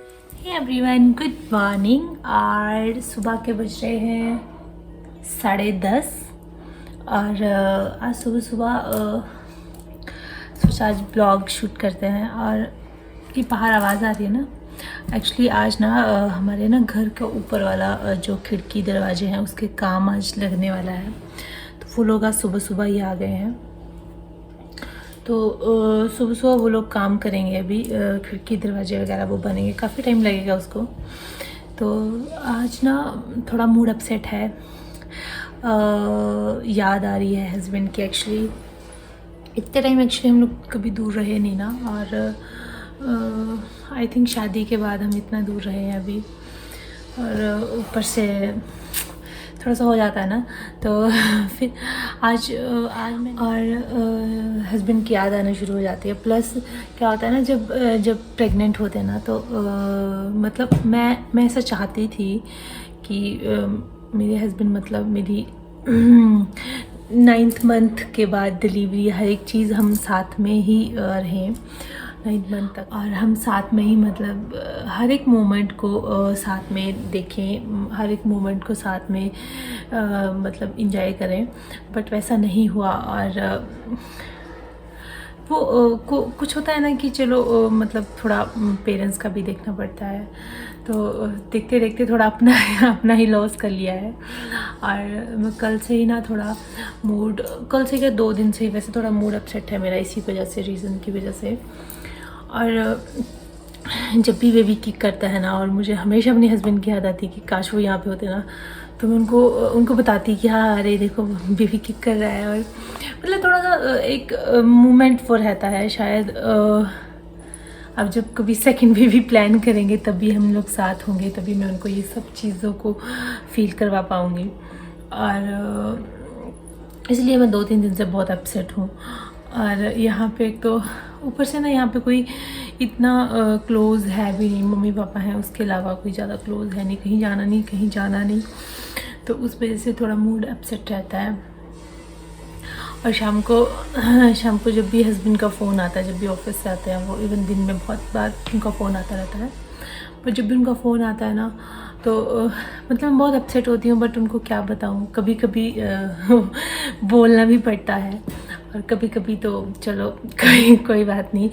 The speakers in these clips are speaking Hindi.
Hey everyone, good morning. और सुबह के बज रहे हैं 10:30 और आज सुबह सुबह सोचा आज ब्लॉग शूट करते हैं। और ये बाहर आवाज़ आ रही है ना, एक्चुअली आज ना हमारे ना घर का ऊपर वाला जो खिड़की दरवाजे हैं उसके काम आज लगने वाला है, तो वो लोग आज सुबह सुबह ही आ गए हैं। तो सुबह सुबह वो लोग काम करेंगे। अभी खिड़की दरवाजे वगैरह वो बनेंगे, काफ़ी टाइम लगेगा उसको। तो आज ना थोड़ा मूड अपसेट है। याद आ रही है हस्बैंड की। एक्चुअली इतने टाइम एक्चुअली हम लोग कभी दूर रहे नहीं ना, और आई थिंक शादी के बाद हम इतना दूर रहे हैं अभी। और ऊपर से थोड़ा सा हो जाता है ना, तो फिर आज मैं और हस्बैंड की याद आना शुरू हो जाती है। प्लस क्या होता है ना, जब प्रेग्नेंट होते हैं ना, तो मतलब मैं ऐसा चाहती थी कि मेरे हस्बैंड मतलब मेरी 9th मंथ के बाद डिलीवरी, हर एक चीज़ हम साथ में ही रहें 9th मंथ तक, और हम साथ में ही मतलब हर एक मोमेंट को साथ में देखें, हर एक मोमेंट को साथ में मतलब इंजॉय करें। बट वैसा नहीं हुआ। और वो कुछ होता है ना कि चलो मतलब थोड़ा पेरेंट्स का भी देखना पड़ता है, तो देखते देखते थोड़ा अपना ही लॉस कर लिया है। और मैं कल से ही ना थोड़ा मूड, कल से क्या 2 दिन से ही वैसे थोड़ा मूड अपसेट है मेरा, इसी वजह से, रीज़न की वजह से। और जब भी बेबी किक करता है ना, और मुझे हमेशा अपने हस्बैंड की याद आती है कि काश वो यहाँ पे होते ना, तो मैं उनको बताती कि हाँ अरे देखो बेबी किक कर रहा है। और मतलब थोड़ा सा एक मोमेंट वो रहता है शायद। अब जब कभी सेकंड बेबी प्लान करेंगे तभी हम लोग साथ होंगे, तभी मैं उनको ये सब चीज़ों को फील करवा पाऊँगी। और इसलिए मैं 2-3 दिन से बहुत अपसेट हूँ। और यहाँ पे एक तो ऊपर से ना यहाँ पे कोई इतना क्लोज़ है भी नहीं, मम्मी पापा हैं, उसके अलावा कोई ज़्यादा क्लोज़ है नहीं, कहीं जाना नहीं, तो उस वजह से थोड़ा मूड अपसेट रहता है। और शाम को जब भी हस्बैंड का फ़ोन आता है, जब भी ऑफिस से आते हैं, वो इवन दिन में बहुत बार उनका फ़ोन आता रहता है, पर जब भी उनका फ़ोन आता है ना, तो मतलब मैं बहुत अपसेट होती हूँ। बट उनको क्या बताऊँ, कभी कभी बोलना भी पड़ता है, और कभी कभी तो चलो कोई बात नहीं,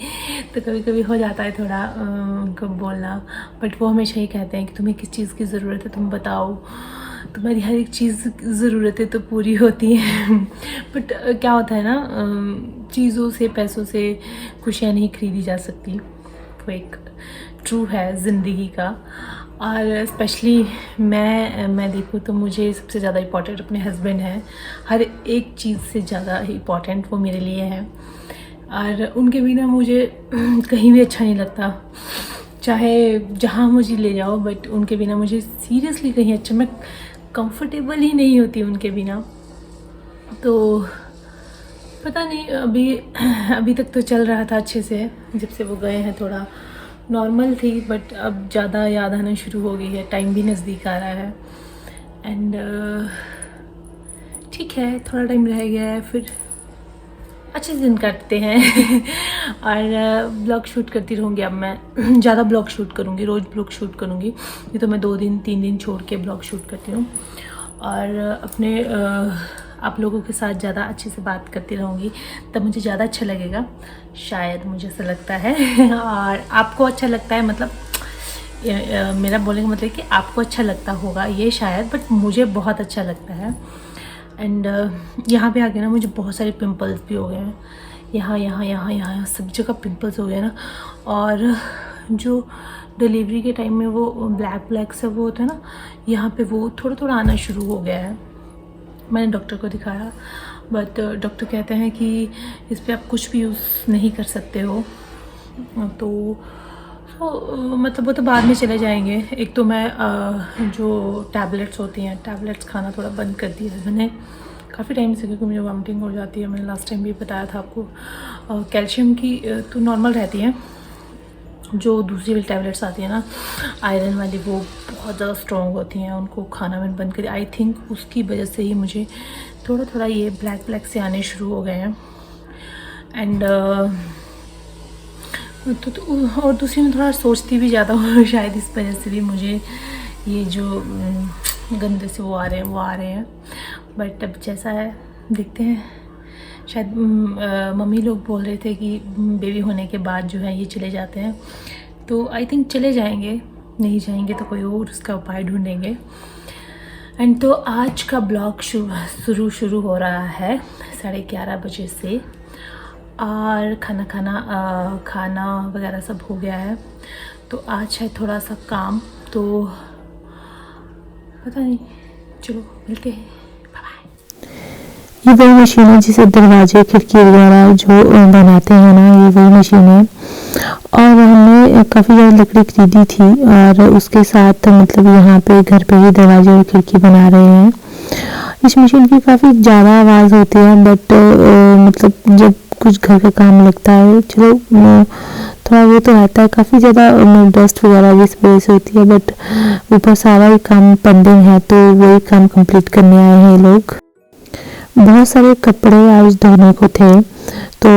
तो कभी कभी हो जाता है थोड़ा उनको बोलना। बट वो हमेशा ही कहते हैं कि तुम्हें किस चीज़ की ज़रूरत है, तुम बताओ, तुम्हारी हर एक चीज़ ज़रूरतें तो पूरी होती हैं। बट क्या होता है ना, चीज़ों से, पैसों से खुशियाँ नहीं खरीदी जा सकती, वो एक ट्रू है ज़िंदगी का। और स्पेशली मैं देखूँ तो मुझे सबसे ज़्यादा इम्पॉर्टेंट अपने हस्बैंड हैं। हर एक चीज़ से ज़्यादा इम्पॉर्टेंट वो मेरे लिए हैं। और उनके बिना मुझे कहीं भी अच्छा नहीं लगता, चाहे जहाँ मुझे ले जाओ, बट उनके बिना मुझे सीरियसली कहीं अच्छा, मैं कंफर्टेबल ही नहीं होती उनके बिना। तो पता नहीं, अभी तक तो चल रहा था अच्छे से, जब से वो गए हैं थोड़ा नॉर्मल थी, बट अब ज़्यादा याद आना शुरू हो गई है, टाइम भी नज़दीक आ रहा है। एंड ठीक है, थोड़ा टाइम रह गया है, फिर अच्छे दिन काटते हैं। और ब्लॉग शूट करती रहूँगी। अब मैं ज़्यादा ब्लॉग शूट करूँगी, रोज़ ब्लॉग शूट करूँगी, ये तो मैं 2-3 दिन छोड़ के ब्लॉग शूट करती हूँ। और अपने आप लोगों के साथ ज़्यादा अच्छे से बात करती रहूँगी, तब मुझे ज़्यादा अच्छा लगेगा, शायद, मुझे ऐसा लगता है। और आपको अच्छा लगता है, मतलब मेरा बोलने का मतलब कि आपको अच्छा लगता होगा ये शायद, बट मुझे बहुत अच्छा लगता है। एंड यहाँ पे आके ना मुझे बहुत सारे पिंपल्स भी हो गए हैं, यहाँ सब जगह पिंपल्स हो गए ना। और जो डिलीवरी के टाइम में वो ब्लैक सा वो होता है ना, यहाँ पे वो थोड़ा थोड़ा आना शुरू हो गया है। मैंने डॉक्टर को दिखाया, बट डॉक्टर कहते हैं कि इस पर आप कुछ भी यूज़ नहीं कर सकते हो। तो मतलब वो तो बाद में चले जाएंगे। एक तो मैं जो टैबलेट्स होती हैं, टैबलेट्स खाना थोड़ा बंद कर दिया है मैंने काफ़ी टाइम से, क्योंकि मुझे वॉमिटिंग हो जाती है। मैंने लास्ट टाइम भी बताया था आपको। कैल्शियम की तो नॉर्मल रहती है, जो दूसरी वाली टैबलेट्स आती है ना आयरन वाली, वो बहुत ज़्यादा स्ट्रॉन्ग होती हैं, उनको खाना मैंने बंद कर दिया। आई थिंक उसकी वजह से ही मुझे थोड़ा थोड़ा ये ब्लैक से आने शुरू हो गए हैं। एंड और दूसरी मैं थोड़ा सोचती भी ज़्यादा हूँ शायद इस वजह से भी मुझे ये जो गंदे से वो आ रहे हैं। बट अब जैसा है देखते हैं। शायद मम्मी लोग बोल रहे थे कि बेबी होने के बाद जो है ये चले जाते हैं, तो आई थिंक चले जाएंगे। नहीं जाएंगे तो कोई और उसका उपाय ढूंढेंगे। एंड तो आज का ब्लॉग शुरू हो रहा है 11:30 बजे से। और खाना वगैरह सब हो गया है। तो आज है थोड़ा सा काम, तो पता नहीं, चलो मिलते हैं। ये वही मशीन है जिसे दरवाजे खिड़की वगैरह जो बनाते हैं ना, ये वही मशीन है। और हमने काफ़ी ज़्यादा लकड़ी खरीदी थी और उसके साथ मतलब यहाँ पे घर पे ही दरवाजे और खिड़की बना रहे हैं। इस मशीन की काफ़ी ज़्यादा आवाज़ होती है, बट मतलब जब कुछ घर का काम लगता है, चलो थोड़ा वो तो आता है। काफ़ी ज़्यादा डस्ट वगैरह भी इस वजह से होती है, बट ऊपर सारा ही काम पेंडिंग है, तो वही काम कंप्लीट करने आए हैं लोग। बहुत सारे कपड़े आज धोने को थे, तो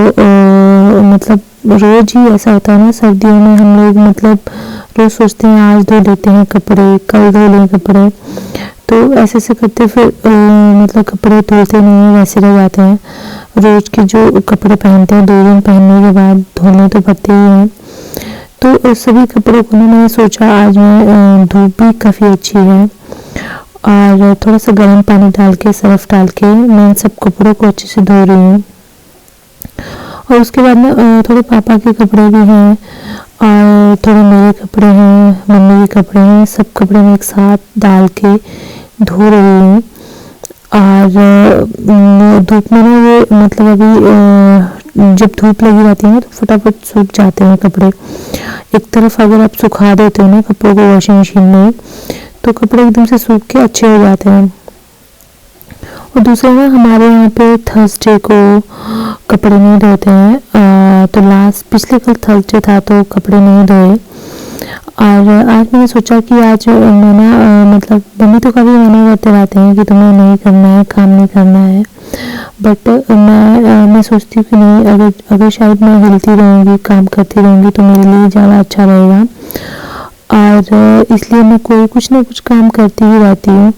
मतलब रोज़ ही ऐसा होता है ना, सर्दियों में हम लोग मतलब रोज़ सोचते हैं आज धो लेते हैं कपड़े, कल धो लें कपड़े, तो ऐसे करते फिर मतलब कपड़े धोते नहीं हैं, वैसे रह जाते हैं। रोज़ के जो कपड़े पहनते हैं 2 दिन पहनने के बाद धोने तो पड़ते ही हैं। तो सभी कपड़ों को मैंने सोचा आज मैं धूप भी काफ़ी अच्छी है और थोड़ा सा गर्म पानी डाल के, सर्फ डाल के मैं सब कपड़ों को अच्छे से धो रही हूँ। और उसके बाद में थोड़े पापा के कपड़े भी हैं और थोड़े मेरे कपड़े हैं, मम्मी के कपड़े हैं, सब कपड़े मैं एक साथ डाल के धो रही हूँ। और धूप में ना वो मतलब अभी जब धूप लगी रहती है ना, तो फटाफट सूख जाते हैं कपड़े। एक तरफ अगर आप सुखा देते हो ना कपड़ों को वॉशिंग मशीन में, तो कपड़े एकदम से सूख के अच्छे हो जाते हैं। और दूसरा ना, हमारे यहाँ पे थर्सडे को कपड़े नहीं धोते हैं, तो पिछले कल थर्सडे था तो कपड़े नहीं धोए। और आज मैंने सोचा कि आज मैं ना मतलब मम्मी तो कभी मना करते रहते हैं कि तुम्हें नहीं करना है, काम नहीं करना है, बट मैं सोचती हूँ कि नहीं, अगर शायद मैं हिलती रहूँगी, काम करती रहूँगी तो मेरे लिए ज़्यादा अच्छा रहेगा। और इसलिए मैं कुछ ना कुछ काम करती ही रहती हूँ,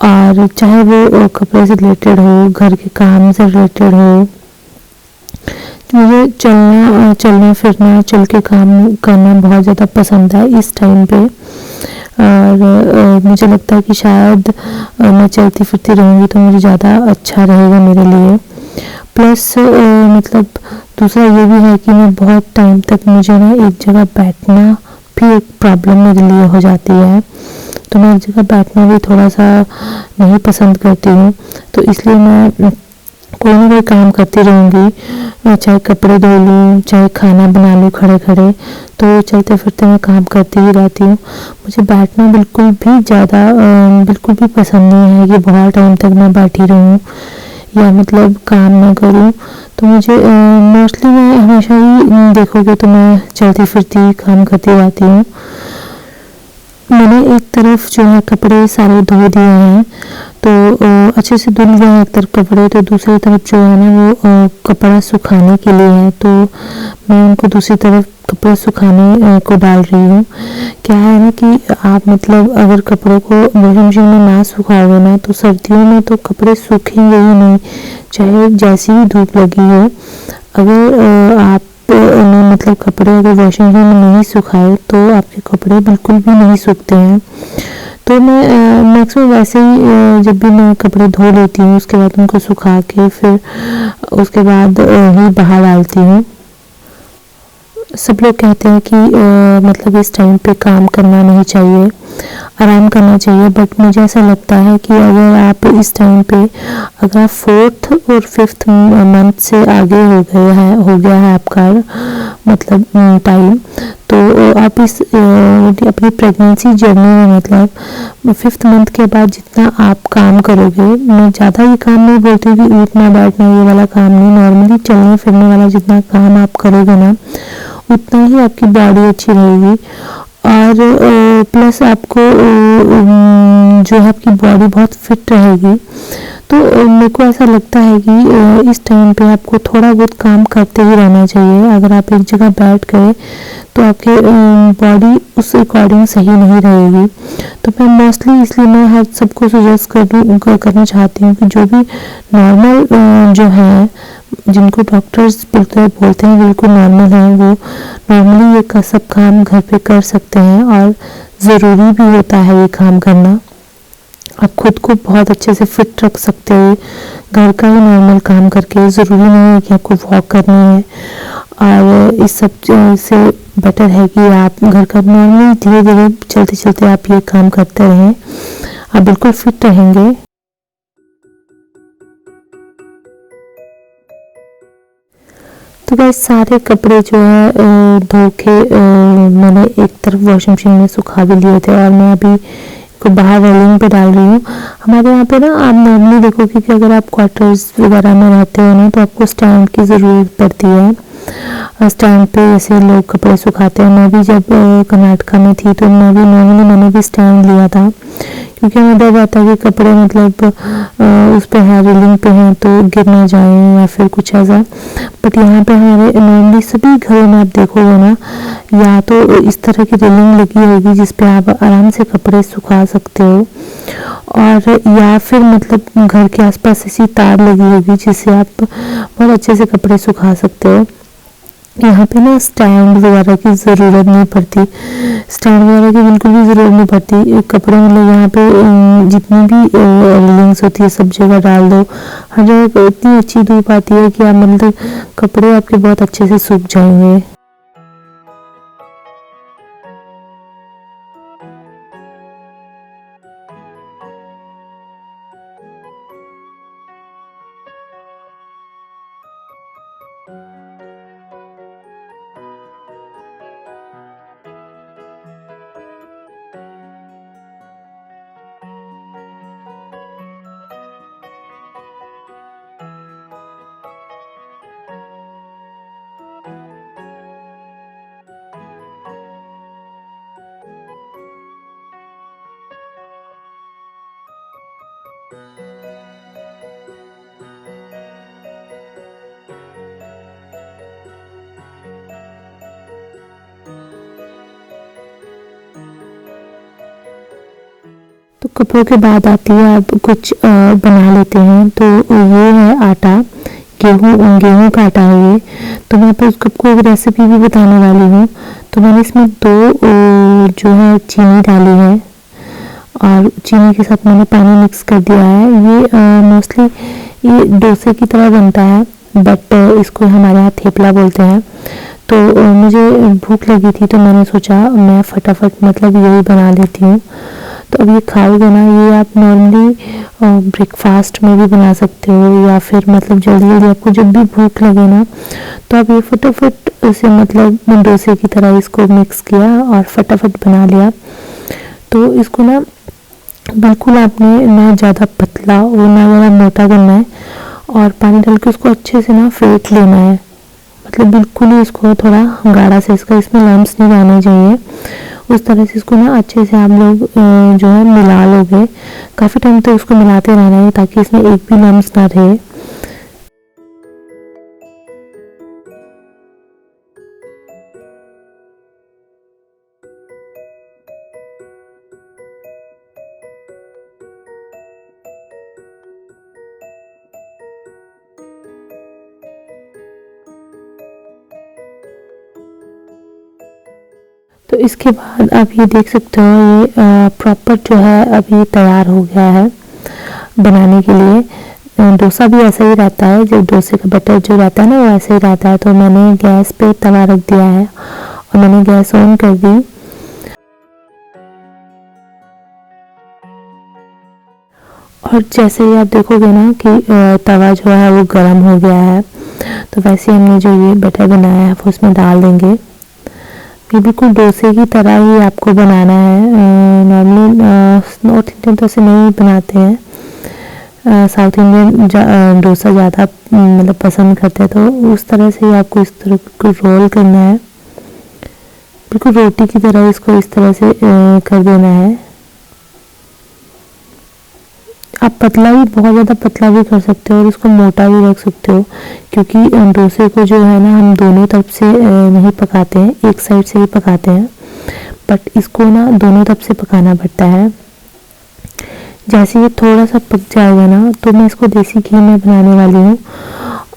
और चाहे वो कपड़े से रिलेटेड हो, घर के काम से रिलेटेड हो। मुझे चलना फिरना, चल के काम करना बहुत ज़्यादा पसंद है इस टाइम पे। और मुझे लगता है कि शायद मैं चलती फिरती रहूँगी तो मुझे ज़्यादा अच्छा रहेगा मेरे लिए। प्लस मतलब दूसरा ये भी है कि मैं बहुत टाइम तक मुझे ना एक जगह बैठना भी एक प्रॉब्लम मेरे लिए हो जाती है, तो मैं एक जगह बैठना भी थोड़ा सा नहीं पसंद करती हूँ। तो इसलिए मैं कोई ना कोई काम करती रहूँगी, चाहे कपड़े धो लूँ, चाहे खाना बना लूँ खड़े खड़े, तो चलते फिरते मैं काम करती ही रहती हूँ। मुझे बैठना बिल्कुल भी पसंद नहीं है कि बहुत टाइम तक मैं बैठी रहूँ या मतलब काम ना करूँ। तो मुझे मोस्टली मैं हमेशा ही देखोगे तो मैं चलती फिरती काम करती रहती हूँ। मैंने एक तरफ जो है कपड़े सारे धो दिए हैं, तो अच्छे से धुल गए हैं एक तरफ कपड़े, तो दूसरी तरफ जो है ना वो कपड़ा सुखाने के लिए है, तो मैं उनको दूसरी तरफ कपड़े सुखाने को डाल रही हूँ। क्या है ना कि आप मतलब अगर कपड़ों को वॉशिंग मशीन में ना सुखाओगे ना, तो सर्दियों में तो कपड़े सूखेंगे ही नहीं, चाहे जैसी भी धूप लगी हो। अगर आप मतलब कपड़े अगर वॉशिंग मशीन में नहीं सुखाए तो आपके कपड़े बिल्कुल भी नहीं सूखते हैं। तो मैं मैक्सिमम वैसे ही जब भी मैं कपड़े धो लेती हूँ उसके बाद उनको सुखा के फिर उसके बाद ही बाहर डालती हूँ। सब लोग कहते हैं कि मतलब इस टाइम पे काम करना नहीं चाहिए, आराम करना चाहिए, बट मुझे ऐसा लगता है कि अगर आप इस टाइम पे अगर आप 4th और 5th मंथ से आगे हो गया है आपका मतलब टाइम, तो आप इस अपनी प्रेगनेंसी जर्नी में मतलब 5th मंथ के बाद जितना आप काम करोगे, मैं ज़्यादा ये काम नहीं बोलती हूँ कि उठना बैठना ये वाला काम नहीं, नॉर्मली चलने फिरने वाला जितना काम आप करोगे ना उतना ही आपकी बॉडी अच्छी रहेगी। और प्लस आपको जो है आपकी बॉडी बहुत फिट रहेगी। तो मेरे को ऐसा लगता है कि इस टाइम पे आपको थोड़ा बहुत काम करते ही रहना चाहिए। अगर आप एक जगह बैठ गए तो आपके बॉडी उस अकॉर्डिंग सही नहीं रहेगी। तो मैं मोस्टली इसलिए मैं हर सबको सजेस्ट करना चाहती हूँ कि जो भी नॉर्मल जो है, जिनको डॉक्टर्स बोलते हैं बिल्कुल नॉर्मल है, वो नॉर्मली ये सब काम घर पे कर सकते हैं और ज़रूरी भी होता है ये काम करना। आप खुद को बहुत अच्छे से फिट रख सकते हो घर का ही नॉर्मल काम करके। ज़रूरी नहीं है कि आपको वॉक करनी है, और इस सब से बेटर है कि आप घर का नॉर्मली धीरे धीरे चलते चलते आप ये काम करते रहें, आप बिल्कुल फिट रहेंगे। तो गाइस सारे कपड़े जो है धो के मैंने एक तरफ वॉशिंग मशीन में सुखा भी लिए थे, और मैं अभी को बाहर रोलिंग पे डाल रही हूँ। हमारे यहाँ पे ना आप नॉर्मली देखोगे कि अगर आप क्वार्टर्स वगैरह में रहते हो ना, तो आपको स्टैंड की ज़रूरत पड़ती है। स्टैंड पे जैसे लोग कपड़े सुखाते हैं, मैं भी जब कर्नाटका में थी तो मैंने भी स्टैंड लिया था, क्योंकि हमें डर रहता है कि कपड़े मतलब उस पे है, रेलिंग पे हैं तो गिर ना जाए या फिर कुछ ऐसा। बट यहाँ पे हमारे नॉर्मली सभी घरों में आप देखोगे ना, या तो इस तरह की रेलिंग लगी होगी जिस पे आप आराम से कपड़े सुखा सकते हो, और या फिर मतलब घर के आसपास ऐसी तार लगी होगी जिससे आप बहुत अच्छे से कपड़े सुखा सकते हो। यहाँ पे ना स्टैंड वगैरह की ज़रूरत नहीं पड़ती, स्टैंड वगैरह की बिल्कुल भी ज़रूरत नहीं पड़ती। कपड़े मतलब यहाँ पे जितनी भी रेलिंग्स होती है सब जगह डाल दो, हर जगह इतनी अच्छी धूप आती है कि आप मतलब कपड़े आपके बहुत अच्छे से सूख जाएंगे। तो कपड़ों के बाद आती है अब कुछ बना लेते हैं। तो ये है आटा, गेहूँ का आटा है ये। तो मैं आपको उसको एक रेसिपी भी बताने वाली हूँ। तो मैंने इसमें 2 जो है चीनी डाली है, और चीनी के साथ मैंने पानी मिक्स कर दिया है। ये मोस्टली ये डोसे की तरह बनता है, बट इसको हमारे यहाँ थेपला बोलते हैं। तो मुझे भूख लगी थी तो मैंने सोचा मैं फटाफट मतलब यही बना लेती हूँ। तो अब ये खाओगे ना, ये आप नॉर्मली ब्रेकफास्ट में भी बना सकते हो, या फिर मतलब जल्दी जल्दी आपको जब भी भूख लगे ना, तो आप ये फटाफट से मतलब डोसे की तरह इसको मिक्स किया और फटाफट बना लिया। तो इसको ना बिल्कुल आपने ना ज़्यादा पतला और ना ज़्यादा मोटा करना है, और पानी डाल के उसको अच्छे से ना फेंट लेना है। मतलब बिल्कुल ही इसको थोड़ा गाढ़ा से, इसमें लम्स नहीं आने चाहिए। उस तरह से इसको ना अच्छे से आप लोग जो है मिला लोगे। काफ़ी टाइम तक उसको मिलाते रहना है ताकि इसमें एक भी लम्स ना रहे। तो इसके बाद आप ये देख सकते हो, ये प्रॉपर जो है अभी तैयार हो गया है बनाने के लिए। डोसा भी ऐसा ही रहता है, जो डोसे का बैटर जो रहता है ना वो ऐसे ही रहता है। तो मैंने गैस पे तवा रख दिया है और मैंने गैस ऑन कर दी। और जैसे ही आप देखोगे ना कि तवा जो है वो गर्म हो गया है, तो वैसे हमने जो ये बैटर बनाया है वो उसमें डाल देंगे। ये बिल्कुल डोसे की तरह ही आपको बनाना है। नॉर्मली नॉर्थ इंडियन तो ऐसे नहीं बनाते हैं, साउथ इंडियन डोसा ज़्यादा मतलब पसंद करते हैं। तो उस तरह से ही आपको इस तरह को रोल करना है, बिल्कुल रोटी की तरह इसको इस तरह से कर देना है। आप पतला भी, बहुत ज़्यादा पतला भी कर सकते हो और इसको मोटा भी रख सकते हो, क्योंकि डोसे को जो है ना हम दोनों तरफ से नहीं पकाते हैं, एक साइड से ही पकाते हैं, बट इसको ना दोनों तरफ से पकाना पड़ता है। जैसे ये थोड़ा सा पक जाएगा ना तो मैं इसको देसी घी में बनाने वाली हूँ,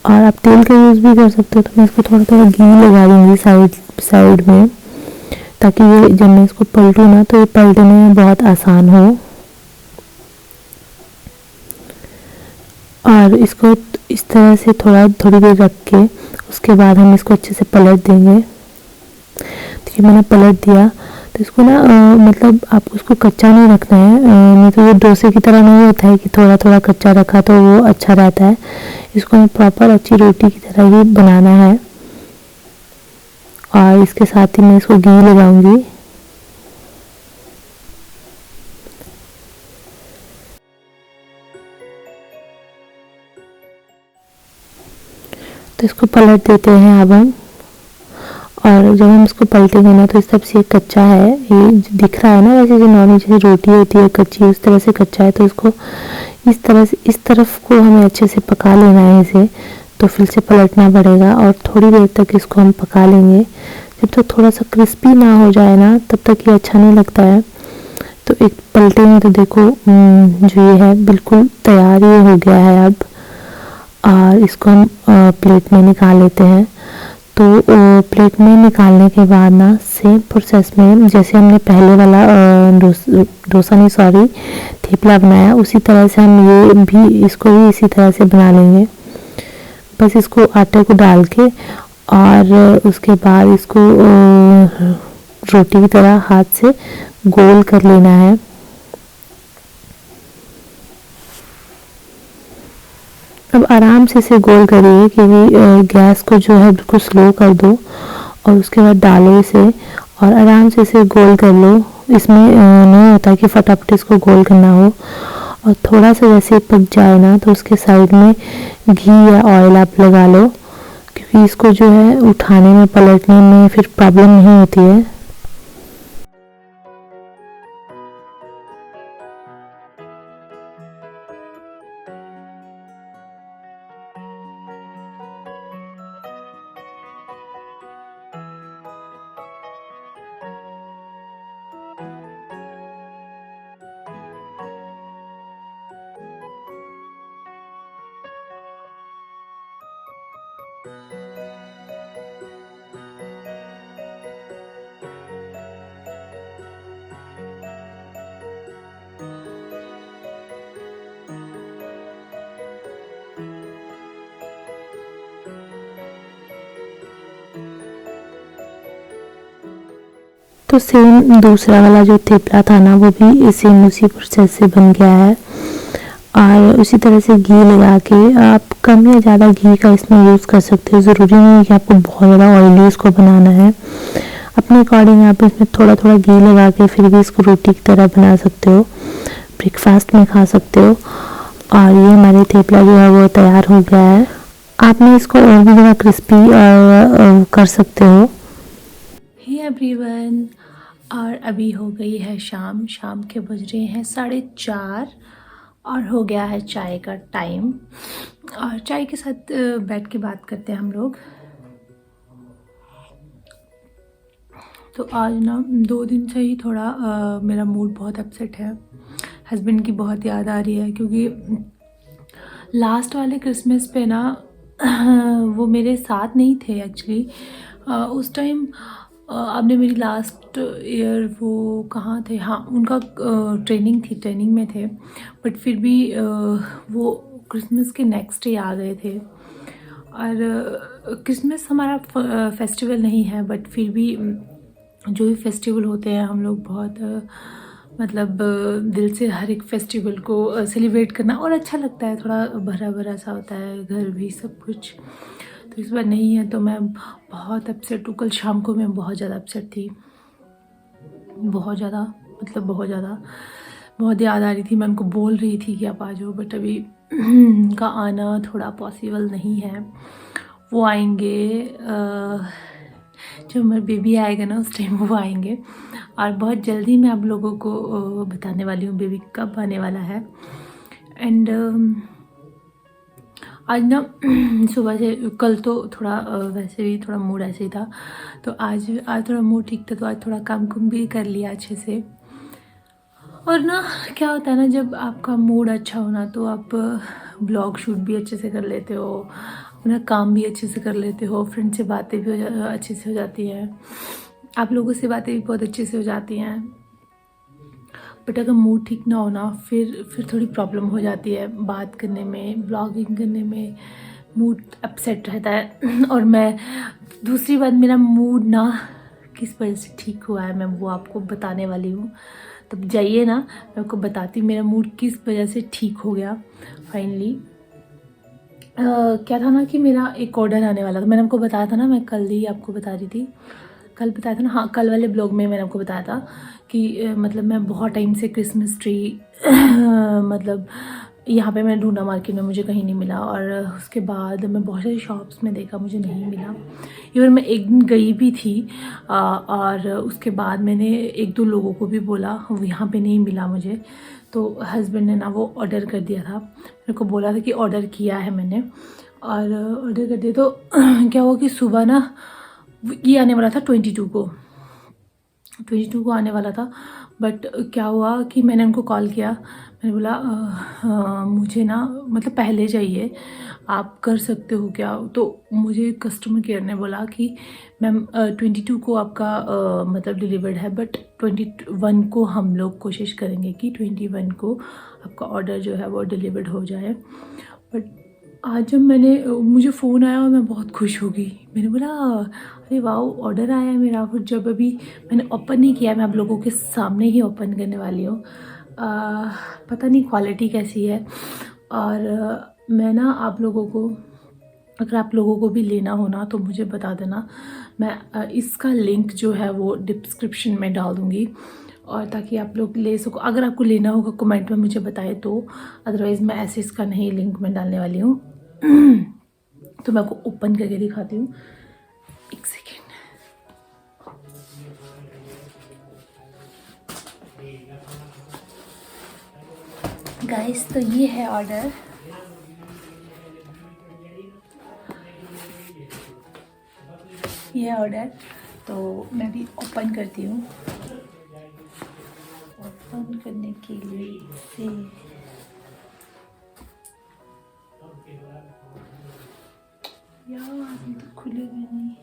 और आप तेल का यूज़ भी कर सकते हो। तो मैं इसको थोड़ा थोड़ा घी लगा दूँगी साइड साइड में, ताकि ये जब मैं इसको पलटूँ ना तो ये पलटने में बहुत आसान हो। और इसको इस तरह से थोड़ी देर रख के उसके बाद हम इसको अच्छे से पलट देंगे। तो ये मैंने पलट दिया, तो इसको ना मतलब आपको इसको कच्चा नहीं रखना है, नहीं तो ये डोसे की तरह नहीं होता है कि थोड़ा थोड़ा कच्चा रखा तो वो अच्छा रहता है। इसको हमें प्रॉपर अच्छी रोटी की तरह ही बनाना है, और इसके साथ ही मैं इसको घी लगाऊंगी। तो इसको पलट देते हैं अब हम, और जब हम इसको पलटेंगे ना तो इस तरफ से ये कच्चा है, ये दिख रहा है ना वैसे जो नॉर्मल जैसे रोटी होती है कच्ची, उस तरह से कच्चा है। तो इसको इस तरह से, इस तरफ को हमें अच्छे से पका लेना है इसे, तो फिर से पलटना पड़ेगा और थोड़ी देर तक इसको हम पका लेंगे। जब तक थोड़ा सा क्रिस्पी ना हो जाए ना तब तक ये अच्छा नहीं लगता है। तो एक पलटे में तो देखो जो ये है बिल्कुल तैयार ये हो गया है अब, और इसको हम प्लेट में निकाल लेते हैं। तो प्लेट में निकालने के बाद ना सेम प्रोसेस में जैसे हमने पहले वाला डोसा नहीं सॉरी थेपला बनाया, उसी तरह से हम ये भी इसको भी इसी तरह से बना लेंगे। बस इसको आटे को डाल के और उसके बाद इसको रोटी की तरह हाथ से गोल कर लेना है। अब आराम से इसे गोल करिए, क्योंकि गैस को जो है बिल्कुल स्लो कर दो और उसके बाद डालो इसे और आराम से इसे गोल कर लो। इसमें नहीं होता कि फटाफट इसको गोल करना हो, और थोड़ा सा जैसे पक जाए ना तो उसके साइड में घी या ऑयल आप लगा लो, क्योंकि इसको जो है उठाने में पलटने में फिर प्रॉब्लम नहीं होती है। तो सेम दूसरा वाला जो थेपला था ना वो भी सेम उसी प्रोसेस से बन गया है, और उसी तरह से घी लगा के आप कम या ज़्यादा घी का इसमें यूज़ कर सकते हो। ज़रूरी नहीं है कि आपको बहुत ज़्यादा ऑयली इसको बनाना है, अपने अकॉर्डिंग आप इसमें थोड़ा थोड़ा घी लगा के फिर भी इसको रोटी की तरह बना सकते हो, ब्रेकफास्ट में खा सकते हो। और ये हमारे थेपला जो है वो तैयार हो गया है। आपने इसको और भी ज़्यादा क्रिस्पी कर सकते हो। हे एवरीवन, और अभी हो गई है शाम के बज रहे हैं 4:30 और हो गया है चाय का टाइम, और चाय के साथ बैठ के बात करते हैं हम लोग। तो आज ना 2 दिन से ही थोड़ा मेरा मूड बहुत अपसेट है। हस्बैंड की बहुत याद आ रही है, क्योंकि लास्ट वाले क्रिसमस पे ना वो मेरे साथ नहीं थे एक्चुअली। उस टाइम आपने मेरी लास्ट ईयर वो कहाँ थे, हाँ उनका ट्रेनिंग में थे, बट फिर भी वो क्रिसमस के नेक्स्ट डे आ गए थे। और क्रिसमस हमारा फेस्टिवल नहीं है, बट फिर भी जो भी फेस्टिवल होते हैं हम लोग बहुत मतलब दिल से हर एक फेस्टिवल को सेलिब्रेट करना और अच्छा लगता है, थोड़ा भरा भरा सा होता है घर भी सब कुछ। तो इस बार नहीं है तो मैं बहुत अपसेट हूँ। कल शाम को मैं बहुत ज़्यादा अपसेट थी, बहुत ज़्यादा, मतलब बहुत याद आ रही थी। मैं उनको बोल रही थी कि आप आ जाओ, बट अभी उनका आना थोड़ा पॉसिबल नहीं है। वो आएंगे जब मेरा बेबी आएगा ना उस टाइम वो आएंगे, और बहुत जल्दी मैं आप लोगों को बताने वाली हूँ बेबी कब आने वाला है। एंड आज ना सुबह से, कल तो थोड़ा वैसे भी थोड़ा मूड ऐसे ही था, तो आज थोड़ा मूड ठीक था, तो आज थोड़ा काम कुम भी कर लिया अच्छे से। और ना क्या होता है ना, जब आपका मूड अच्छा हो ना तो आप ब्लॉग शूट भी अच्छे से कर लेते हो, अपना काम भी अच्छे से कर लेते हो, फ्रेंड से बातें भी अच्छे से हो जाती हैं, आप लोगों से बातें भी बहुत अच्छे से हो जाती हैं। बट अगर मूड ठीक ना हो ना, फिर थोड़ी प्रॉब्लम हो जाती है बात करने में, ब्लॉगिंग करने में, मूड अपसेट रहता है। और मैं दूसरी बात, मेरा मूड ना किस वजह से ठीक हुआ है, मैं वो आपको बताने वाली हूँ। तब जाइए ना, मैं आपको बताती हूँ मेरा मूड किस वजह से ठीक हो गया फाइनली। क्या था ना कि मेरा एक ऑर्डर आने वाला था, मैंने आपको बताया था ना, मैं कल ही आपको बता रही थी, कल बताया था ना, हाँ कल वाले ब्लॉग में मैंने आपको बताया था कि मतलब मैं बहुत टाइम से क्रिसमस ट्री मतलब यहाँ पे मैं ढूंढा मार्केट में, मुझे कहीं नहीं मिला, और उसके बाद मैं बहुत सारी शॉप्स में देखा, मुझे नहीं मिला। इवन मैं एक दिन गई भी थी और उसके बाद मैंने एक दो लोगों को भी बोला, वो यहाँ पे नहीं मिला मुझे, तो हस्बैंड ने ना वो ऑर्डर कर दिया था, मेरे को बोला था कि ऑर्डर किया है मैंने, और ऑर्डर कर दिया। तो क्या हुआ कि सुबह ना ये आने वाला था 22 को आने वाला था, बट क्या हुआ कि मैंने उनको कॉल किया, मैंने बोला मुझे ना मतलब पहले चाहिए, आप कर सकते हो क्या? तो मुझे कस्टमर केयर ने बोला कि मैम 22 को आपका मतलब डिलीवर्ड है, बट 21 को हम लोग कोशिश करेंगे कि 21 को आपका ऑर्डर जो है वो डिलीवर्ड हो जाए। बट आज जब मुझे फ़ोन आया और मैं बहुत खुश हो गई, मैंने बोला अरे वाह ऑर्डर आया है मेरा। फिर जब अभी मैंने ओपन नहीं किया, मैं आप लोगों के सामने ही ओपन करने वाली हूँ। पता नहीं क्वालिटी कैसी है, और मैं ना आप लोगों को, अगर आप लोगों को भी लेना हो ना तो मुझे बता देना, मैं इसका लिंक जो है वो डिस्क्रिप्शन में डाल दूँगी, और ताकि आप लोग ले सको। अगर आपको लेना होगा कमेंट में मुझे बताए तो, अदरवाइज़ मैं ऐसे इसका नहीं लिंक में डालने वाली हूँ। तो मैं आपको ओपन करके दिखाती हूँ, एक सेकेंड। गाइस तो ये है ऑर्डर, ये ऑर्डर, तो मैं भी ओपन करती हूँ। ओपन करने के लिए से यार ये तो खुलेगा नहीं।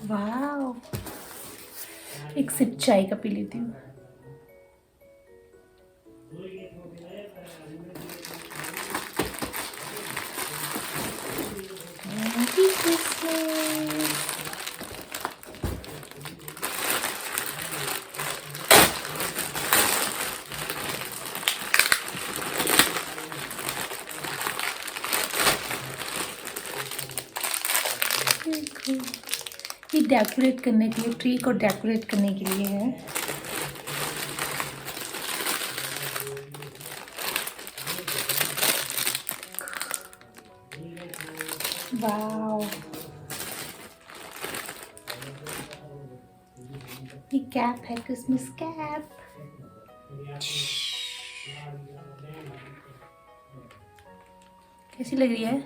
वाह, एक सिप चाय का पी लेती हूँ। Merry Christmas। देखो, ये डेकोरेट करने के लिए, ट्री को डेकोरेट करने के लिए है। वाओ, ये कैप है, क्रिसमस कैप। कैसी लग रही है?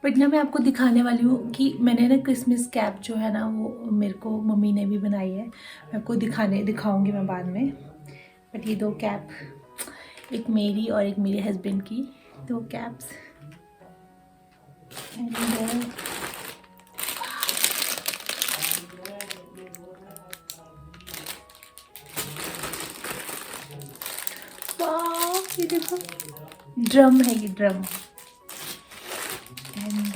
बट ना मैं आपको दिखाने वाली हूँ कि मैंने ना क्रिसमस कैप जो है ना वो मेरे को मम्मी ने भी बनाई है। मैं आपको दिखाऊंगी मैं बाद में। बट ये दो कैप, एक मेरी और एक मेरे हस्बैंड की, दो कैप्स। वाह, ये देखो ड्रम है, ये ड्रम। एंड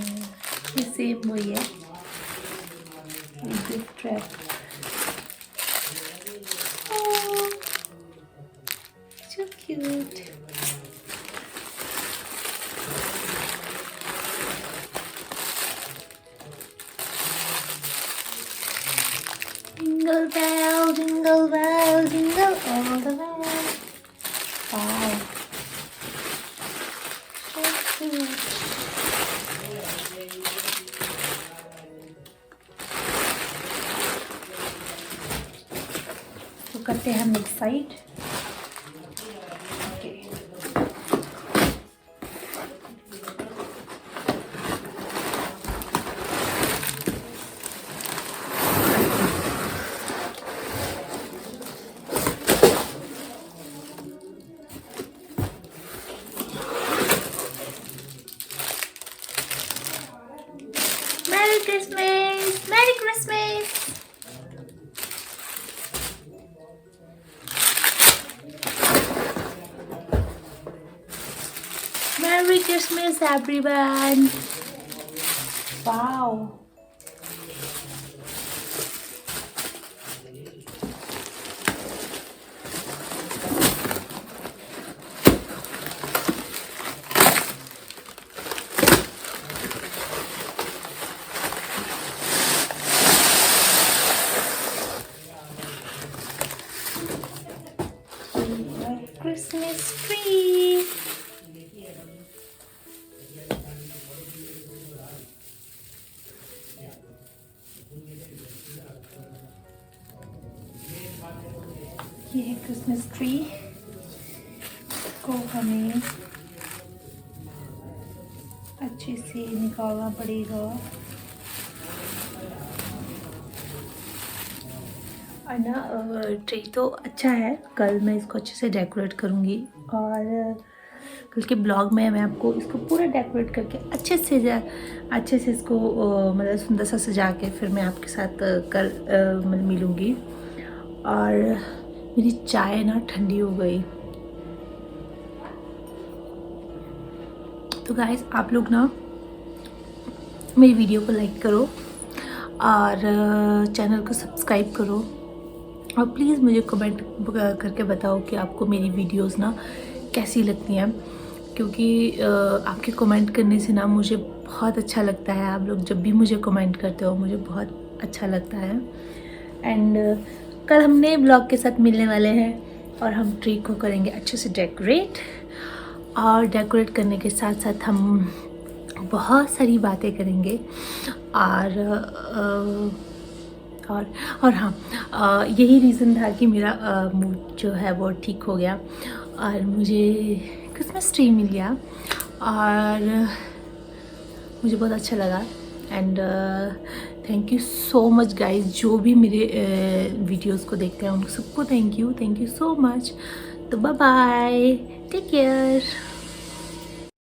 ये सेम वही है, gift trap. So cute. Jingle bell, jingle bell, jingle all the way. Wow. So cute. तो करते हैं हम एक side. Okay, Merry Christmas, Merry Christmas. Merry Christmas, everyone. Wow. Christmas tree. ये है क्रिसमस ट्री को हमें अच्छे से निकालना पड़ेगा। और ना ट्री तो अच्छा है, कल मैं इसको अच्छे से डेकोरेट करूँगी और कल के ब्लॉग में मैं आपको इसको पूरा डेकोरेट करके अच्छे से इसको मतलब सुंदर सा सजा के फिर मैं आपके साथ कल मतलब मिलूँगी। और मेरी चाय ना ठंडी हो गई। तो गाइस आप लोग ना मेरी वीडियो को लाइक करो और चैनल को सब्सक्राइब करो और प्लीज़ मुझे कमेंट करके बताओ कि आपको मेरी वीडियोस ना कैसी लगती हैं, क्योंकि आपके कमेंट करने से ना मुझे बहुत अच्छा लगता है। आप लोग जब भी मुझे कमेंट करते हो मुझे बहुत अच्छा लगता है। एंड कल हम नए ब्लॉग के साथ मिलने वाले हैं और हम ट्री को करेंगे अच्छे से डेकोरेट, और डेकोरेट करने के साथ साथ हम बहुत सारी बातें करेंगे। और हाँ, यही रीज़न था कि मेरा मूड जो है वो ठीक हो गया और मुझे क्रिसमस ट्री मिल गया और मुझे बहुत अच्छा लगा। And thank you so much guys, जो भी मेरे वीडियोस को देखते हैं उन सबको थैंक यू सो मच। तो बाय बाय, टेक केयर।